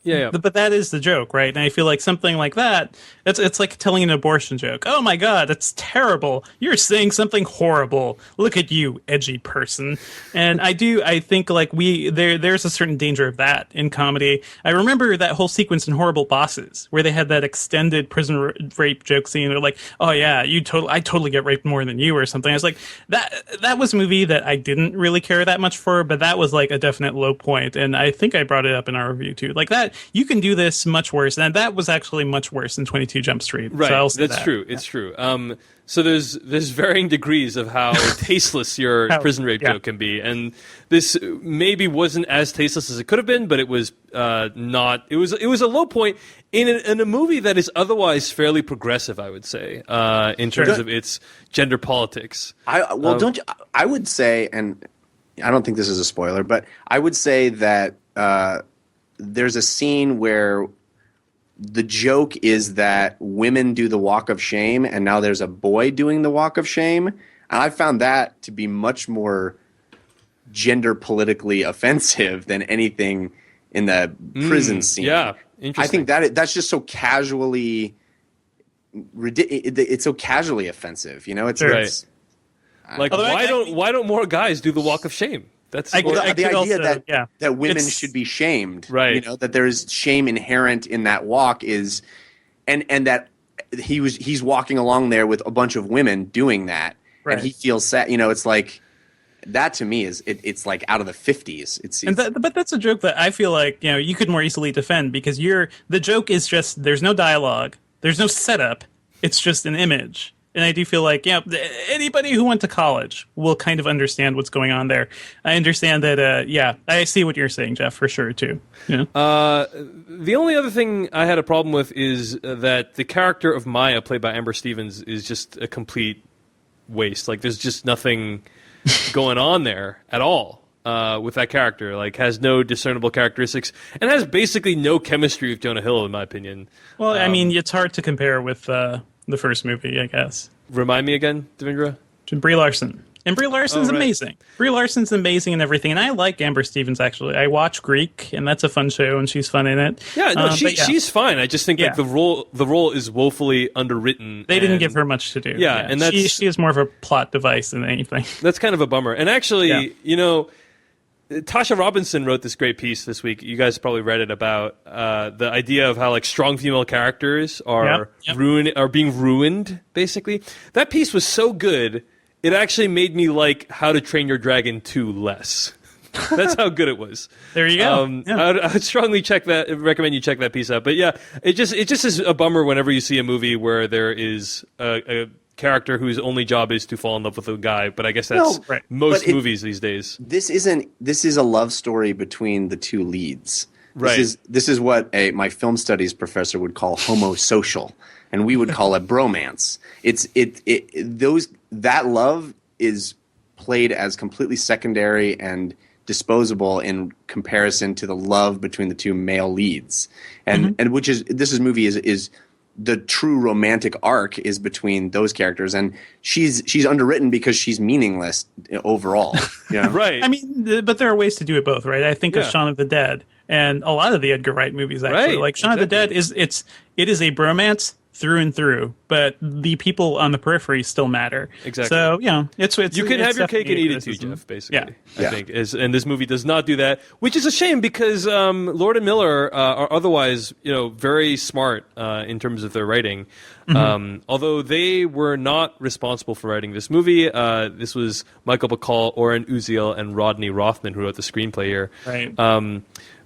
Yeah. But that is the joke, right? And I feel like something like that, it's like telling an abortion joke. Oh my God, that's terrible. You're saying something horrible. Look at you, edgy person. And I think like there's a certain danger of that in comedy. I remember that whole sequence in Horrible Bosses where they had that extended prison rape joke scene. They're like, oh yeah, I totally get raped more than you or something. I was like, that was a movie that I didn't really care that much for, but that was like a definite low point, and I think I brought it up in our review too. Like that, you can do this much worse, and that was actually much worse than 22 Jump Street. Right, so that's true. It's true. So there's varying degrees of how tasteless your prison rape joke can be, and this maybe wasn't as tasteless as it could have been, but it was not. It was a low point in a movie that is otherwise fairly progressive, I would say, in terms of its gender politics. I would say, and I don't think this is a spoiler, but I would say that there's a scene where the joke is that women do the walk of shame, and now there's a boy doing the walk of shame. And I found that to be much more gender politically offensive than anything in the prison scene. Yeah, interesting. I think that's just so casually it's so casually offensive. You know, it's like why don't more guys do the walk of shame? That's the idea that women should be shamed, right? You know, that there is shame inherent in that walk is, and that he's walking along there with a bunch of women doing that, and he feels sad. You know, it's like that to me is it's like out of the 50s. But that's a joke that I feel like you could more easily defend, because the joke is just there's no dialogue, there's no setup, it's just an image. And I do feel like anybody who went to college will kind of understand what's going on there. I understand that. I see what you're saying, Jeff, for sure too. Yeah. The only other thing I had a problem with is that the character of Maya, played by Amber Stevens, is just a complete waste. Like, there's just nothing going on there at all with that character. Like, has no discernible characteristics and has basically no chemistry with Jonah Hill, in my opinion. Well, I mean, it's hard to compare with the first movie, I guess. Remind me again, Devindra? Brie Larson. And Brie Larson's amazing. Brie Larson's amazing and everything. And I like Amber Stevens, actually. I watch Greek, and that's a fun show, and she's fun in it. Yeah, no, she's fine. I just think that the role is woefully underwritten. They didn't give her much to do. Yeah, and she is more of a plot device than anything. That's kind of a bummer. And actually, Tasha Robinson wrote this great piece this week. You guys probably read it, about the idea of how like strong female characters are being ruined. Basically, that piece was so good, it actually made me like How to Train Your Dragon 2 less. That's how good it was. There you go. I'd strongly recommend you check that piece out. But yeah, it just is a bummer whenever you see a movie where there is a character whose only job is to fall in love with a guy, but I guess that's most movies these days. This is a love story between the two leads. Right. This is what my film studies professor would call homosocial, and we would call it bromance. That love is played as completely secondary and disposable in comparison to the love between the two male leads, and this movie is the true romantic arc is between those characters, and she's underwritten because she's meaningless overall. Right. I mean, but there are ways to do it both, right? I think of Shaun of the Dead and a lot of the Edgar Wright movies, actually. Right, like Shaun of the Dead it is a bromance through and through, but the people on the periphery still matter. Exactly. So you can have your cake and eat it too, Jeff. Basically, I think and this movie does not do that, which is a shame because Lord and Miller are otherwise very smart in terms of their writing. Although they were not responsible for writing this movie, this was Michael Bacall, Oren Uziel, and Rodney Rothman who wrote the screenplay here. Right.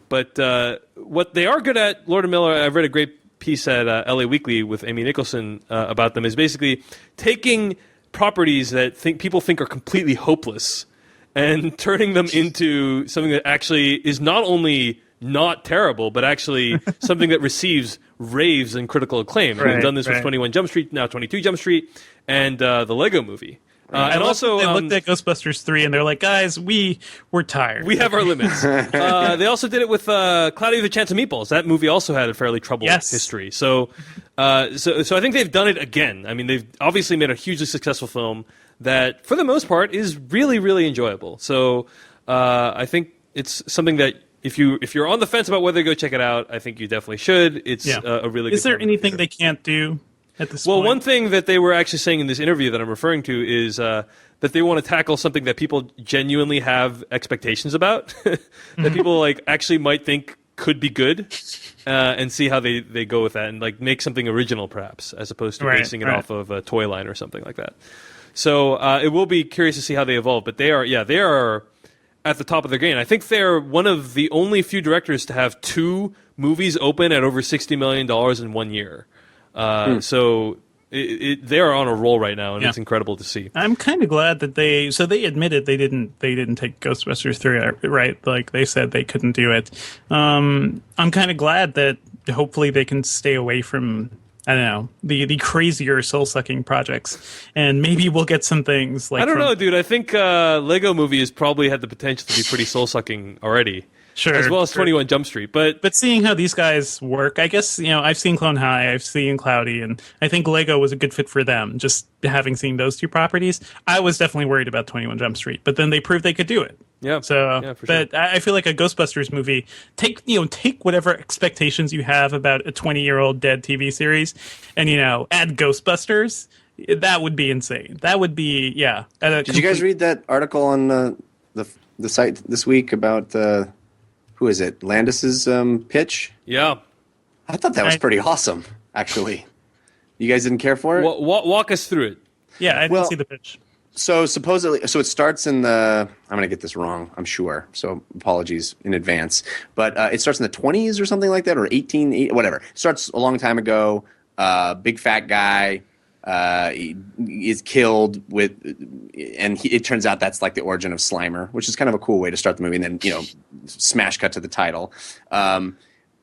But what they are good at, Lord and Miller, I've read a great piece at LA Weekly with Amy Nicholson about them, is basically taking properties that people think are completely hopeless and turning them into something that actually is not only not terrible, but actually something that receives raves and critical acclaim. Right, We've done this with 21 Jump Street, now 22 Jump Street, and the Lego Movie. And also, they looked at Ghostbusters 3 and they're like, guys, we're tired. We have our limits. They also did it with Cloudy with a Chance of Meatballs. That movie also had a fairly troubled history. So I think they've done it again. I mean, they've obviously made a hugely successful film that, for the most part, is really, really enjoyable. So I think it's something that if you're on the fence about whether to go check it out, I think you definitely should. It's a really good Is there film. anything they can't do? Well, one thing that they were actually saying in this interview that I'm referring to is that they want to tackle something that people genuinely have expectations about, that people actually might think could be good, and see how they go with that and make something original perhaps, as opposed to basing it off of a toy line or something like that. So it will be curious to see how they evolve, but they are at the top of their game. I think they're one of the only few directors to have 2 movies open at over $60 million in 1 year. So they are on a roll right now, and it's incredible to see. I'm kind of glad that they admitted they didn't take Ghostbusters 3, right? Like they said they couldn't do it. I'm kind of glad that hopefully they can stay away from, I don't know, the crazier soul-sucking projects, and maybe we'll get some things like. I don't know, dude. I think Lego Movie has probably had the potential to be pretty soul-sucking already. Sure, as well as 21 Jump Street, but seeing how these guys work, I guess I've seen Clone High, I've seen Cloudy, and I think Lego was a good fit for them. Just having seen those 2 properties, I was definitely worried about 21 Jump Street, but then they proved they could do it. Yeah. So, for but sure. I feel like a Ghostbusters movie, take whatever expectations you have about a 20-year-old dead TV series, and add Ghostbusters. That would be insane. That would be Did you guys read that article on the site this week about who is it? Landis's pitch? Yeah. I thought that was pretty awesome, actually. You guys didn't care for it? Walk us through it. Yeah, I didn't see the pitch. So supposedly, so it starts in the. I'm going to get this wrong, I'm sure. So apologies in advance. But it starts in the 20s or something like that, or whatever. It starts a long time ago. Big fat guy he is killed with, and it turns out that's like the origin of Slimer, which is kind of a cool way to start the movie. And then smash cut to the title, and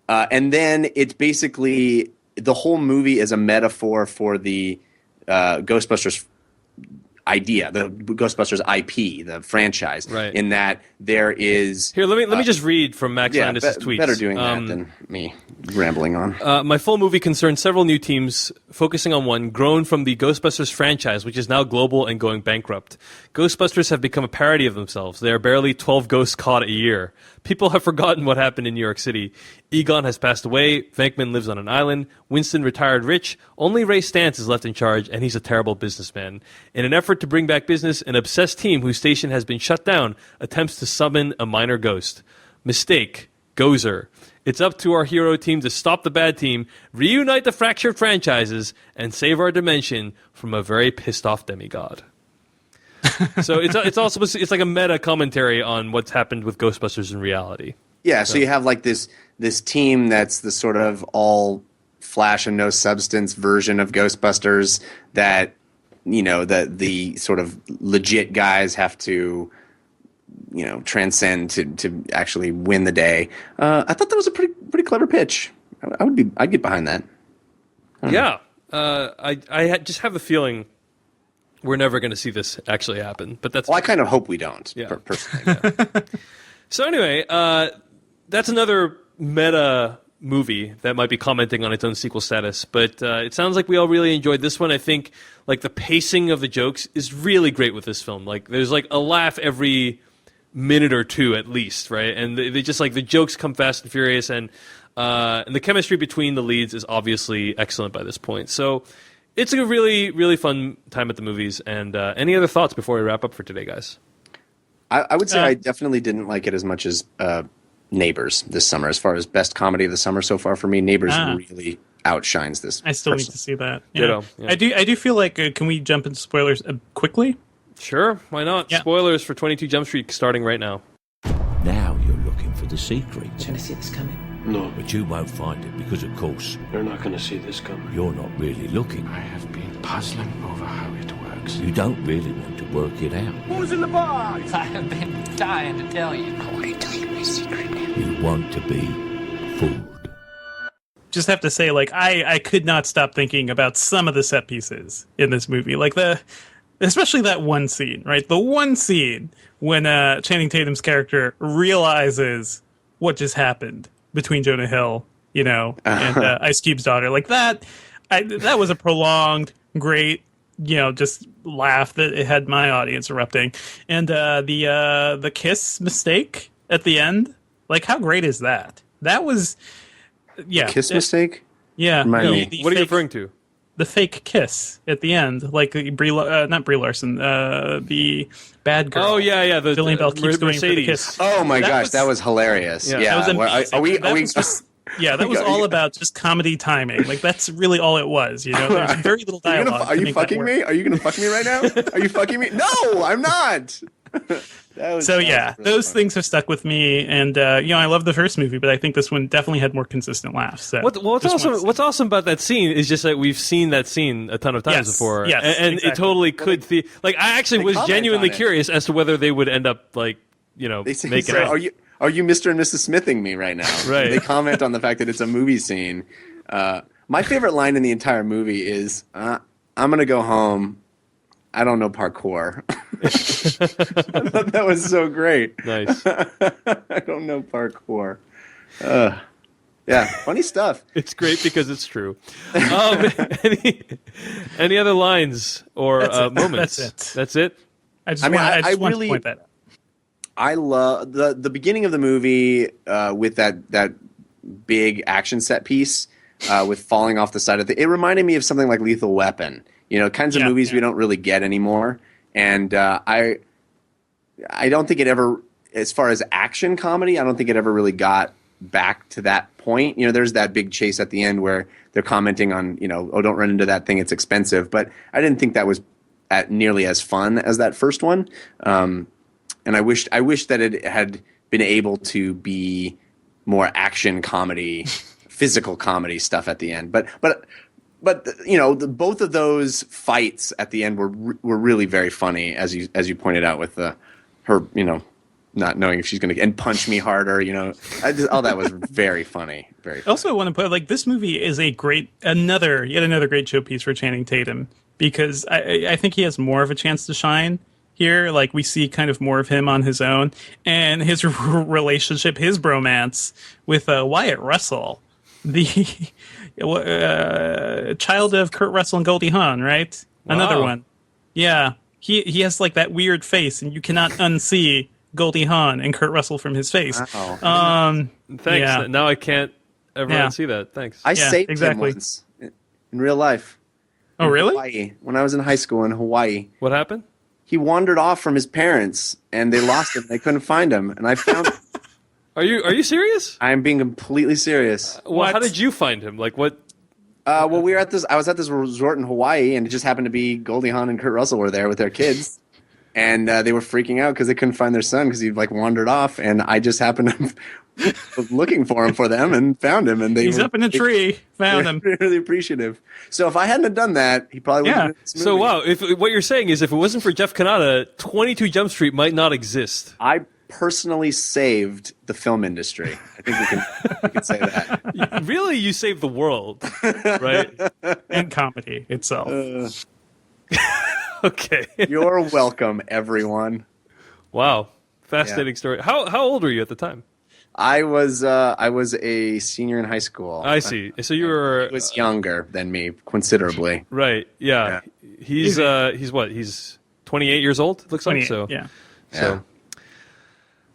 then it's basically the whole movie is a metaphor for the Ghostbusters idea, the Ghostbusters IP, the franchise, right. In that there is here. Let me just read from Max Landis' tweets. Better doing that than me rambling on. My full movie concerns several new teams, focusing on one grown from the Ghostbusters franchise, which is now global and going bankrupt. Ghostbusters have become a parody of themselves. There are barely 12 ghosts caught a year. People have forgotten what happened in New York City. Egon has passed away. Venkman lives on an island. Winston retired rich. Only Ray Stantz is left in charge, and he's a terrible businessman. In an effort to bring back business, an obsessed team whose station has been shut down attempts to summon a minor ghost. Mistake. Gozer. It's up to our hero team to stop the bad team, reunite the fractured franchises, and save our dimension from a very pissed off demigod. So it's like a meta commentary on what's happened with Ghostbusters in reality. Yeah, so you have like this team that's the sort of all flash and no substance version of Ghostbusters that the sort of legit guys have to transcend to actually win the day. I thought that was a pretty clever pitch. I'd get behind that. Yeah, I just have the feeling we're never going to see this actually happen. But that's I kind of hope we don't. Yeah. Personally. Yeah. So anyway, that's another meta movie that might be commenting on its own sequel status. But it sounds like we all really enjoyed this one. I think like the pacing of the jokes is really great with this film. Like there's like a laugh every minute or two at least, right? And they just like the jokes come fast and furious, and the chemistry between the leads is obviously excellent by this point. So it's a really, really fun time at the movies. And any other thoughts before we wrap up for today, guys? I would say I definitely didn't like it as much as Neighbors this summer. As far as best comedy of the summer so far for me, Neighbors really outshines this. I still need to see that. Yeah. Ditto, yeah. I do feel like can we jump into spoilers quickly? Sure, why not? Yeah. Spoilers for 22 Jump Street starting right now. Now you're looking for the secret. You're going to see this coming? No. But you won't find it because, of course, you're not going to see this coming. You're not really looking. I have been puzzling over how it works. You don't really want to work it out. Who's in the box? I have been dying to tell you. I want to tell you my secret now. You want to be fooled. Just have to say, like, I could not stop thinking about some of the set pieces in this movie. Like especially that one scene, right? The one scene when Channing Tatum's character realizes what just happened between Jonah Hill, and Ice Cube's daughter. Like that was a prolonged, great, just laugh that it had my audience erupting. And the kiss mistake at the end, like how great is that? That was, Kiss mistake? Yeah. What are you referring to? The fake kiss at the end, like not Brie Larson, the bad girl. Oh yeah. The Jillian Bell keeps going for the kiss. Oh my gosh, that was hilarious. Yeah, that was amazing. That was all you- about just comedy timing. Like that's really all it was. There's very little dialogue. Are you fucking me? Are you gonna fuck me right now? Are you fucking me? No, I'm not. Those things have stuck with me, and I love the first movie, but I think this one definitely had more consistent laughs. So what's awesome about that scene is just that we've seen that scene a ton of times before, and exactly. It totally could. I actually was genuinely curious as to whether they would end up making it. Are you Mr. and Mrs. Smithing me right now? Right. They comment on the fact that it's a movie scene. My favorite line in the entire movie is, "I'm gonna go home. I don't know parkour." I thought that was so great. Nice. I don't know parkour. Yeah, funny stuff. It's great because it's true. Any other lines or moments? That's it. I just want to point that out. I love the beginning of the movie with that big action set piece with falling off the side of it reminded me of something like Lethal Weapon. Kinds of movies we don't really get anymore. And I don't think it ever, as far as action comedy, I don't think it ever really got back to that point. There's that big chase at the end where they're commenting on, don't run into that thing, it's expensive. But I didn't think that was nearly as fun as that first one. And I wish that it had been able to be more action comedy, physical comedy stuff at the end. But both of those fights at the end were really very funny, as you pointed out, with her not knowing if she's going to and punch me harder. All that was very funny. Very funny. Also, I want to put this movie is yet another great showpiece for Channing Tatum, because I think he has more of a chance to shine here. Like, we see kind of more of him on his own, and his relationship, his bromance with Wyatt Russell, the child of Kurt Russell and Goldie Hawn, right? Wow. Another one. Yeah. He has like that weird face, and you cannot unsee Goldie Hawn and Kurt Russell from his face. Wow. Thanks. Yeah. Now I can't ever unsee that. Thanks. I saved him once in real life. Oh, really? Hawaii, when I was in high school in Hawaii. What happened? He wandered off from his parents, and they lost him. They couldn't find him, and I found him. Are you serious? I'm being completely serious. Well, how did you find him? Like, what? Well, I was at this resort in Hawaii, and it just happened to be Goldie Hawn and Kurt Russell were there with their kids, and they were freaking out because they couldn't find their son because he like wandered off, and I just happened to was looking for them and found him, and he's up in a tree, found him. Really appreciative. So if I hadn't have done that, he probably wouldn't have been in this movie. So wow, if what you're saying is if it wasn't for Jeff Kanata, 22 Jump Street might not exist. I personally saved the film industry. I think we can say that. Really, you saved the world, right? And comedy itself. Okay. You're welcome, everyone. Wow, fascinating story. How old were you at the time? I was a senior in high school. I see. So you were. He was younger than me considerably. Right. Yeah. He's what? He's 28 years old. It looks like so. Yeah. So.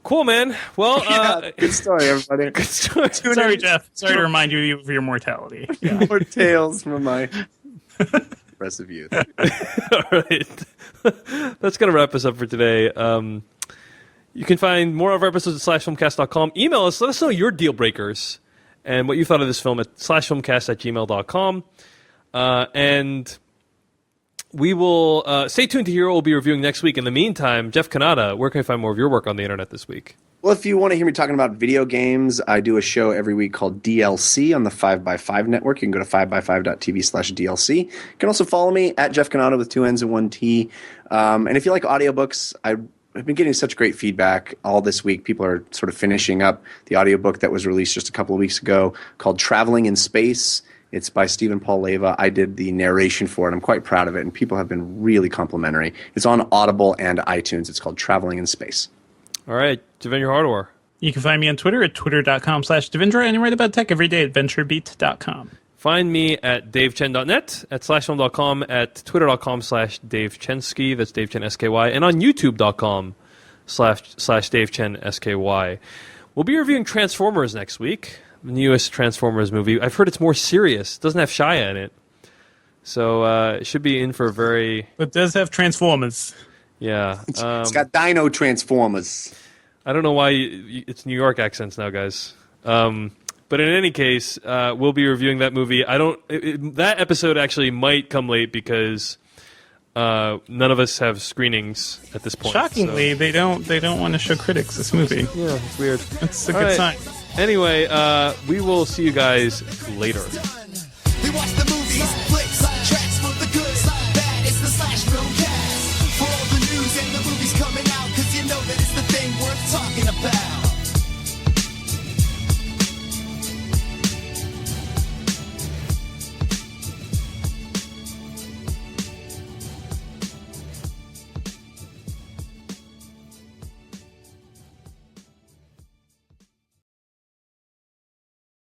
Cool, man. Well, good story, everybody. Good story. Sorry, Jeff. Sorry to remind you of your mortality. Yeah. More tales from my impressive youth. All right. That's going to wrap us up for today. You can find more of our episodes at /filmcast.com. Email us. Let us know your deal breakers and what you thought of this film at /filmcast@gmail.com. And we will stay tuned to hear what we'll be reviewing next week. In the meantime, Jeff Kanata, where can I find more of your work on the internet this week? Well, if you want to hear me talking about video games, I do a show every week called DLC on the 5x5 network. You can go to 5x5.tv/DLC. You can also follow me at Jeff Kanata with 2 N's and 1 T. And if you like audiobooks, I've been getting such great feedback all this week. People are sort of finishing up the audiobook that was released just a couple of weeks ago called Traveling in Space. It's by Stephen Paul Leva. I did the narration for it. I'm quite proud of it, and people have been really complimentary. It's on Audible and iTunes. It's called Traveling in Space. All right, Devindra Hardware. You can find me on Twitter at twitter.com/Devindra, and I write about tech every day at venturebeat.com. Find me at davechen.net, at /film.com, at twitter.com/DaveChensky, that's DaveChen SKY, and on youtube.com/DaveChen SKY. We'll be reviewing Transformers next week, the newest Transformers movie. I've heard it's more serious. It doesn't have Shia in it. So it should be in for a very... But it does have Transformers. Yeah. It's got Dino Transformers. I don't know why it's New York accents now, guys. But in any case, we'll be reviewing that movie. That episode actually might come late because none of us have screenings at this point. Shockingly, so. they don't want to show critics this movie. Yeah, it's weird. That's a good sign. Anyway, we will see you guys later.